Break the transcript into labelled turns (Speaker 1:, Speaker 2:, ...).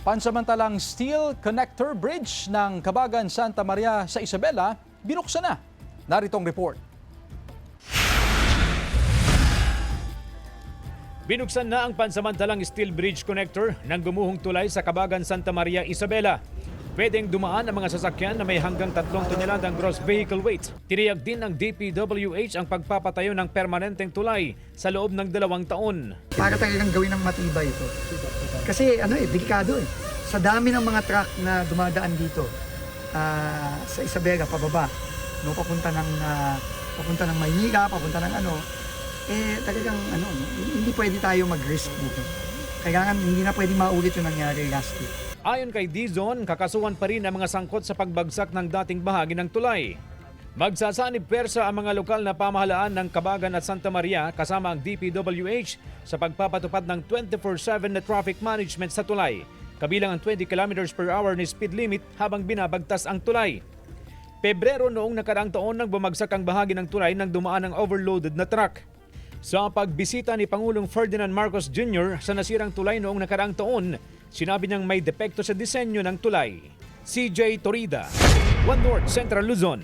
Speaker 1: Pansamantalang steel connector bridge ng Kabagan Santa Maria sa Isabela binuksan na. Naritong report.
Speaker 2: Binuksan na ang pansamantalang steel bridge connector ng gumuhong tulay sa Kabagan Santa Maria, Isabela. Pwedeng dumaan ang mga sasakyan na may hanggang 3 toneladang gross vehicle weight. Tiniyak din ng DPWH ang pagpapatayo ng permanenteng tulay sa loob ng 2 taon.
Speaker 3: Para talagang gawin ng matibay ito. Kasi delikado eh. Sa dami ng mga truck na dumadaan dito sa Isabela pababa, no, papunta ng Maynila, papunta ng talagang hindi pwede tayo mag-risk dito. Kailangan hindi na pwede maulit yung nangyari last week.
Speaker 2: Ayon kay Dizon, kakasuhan pa rin ang mga sangkot sa pagbagsak ng dating bahagi ng tulay. Magsasanib pwersa ang mga lokal na pamahalaan ng Kabagan at Santa Maria kasama ang DPWH sa pagpapatupad ng 24/7 na traffic management sa tulay, kabilang ang 20 km/h ni speed limit habang binabagtas ang tulay. Pebrero noong nakaraang taon nang bumagsak ang bahagi ng tulay nang dumaan ang overloaded na truck. Sa pagbisita ni Pangulong Ferdinand Marcos Jr. sa nasirang tulay noong nakaraang taon, sinabi niyang may depekto sa disenyo ng tulay. CJ Torida, One North Central Luzon.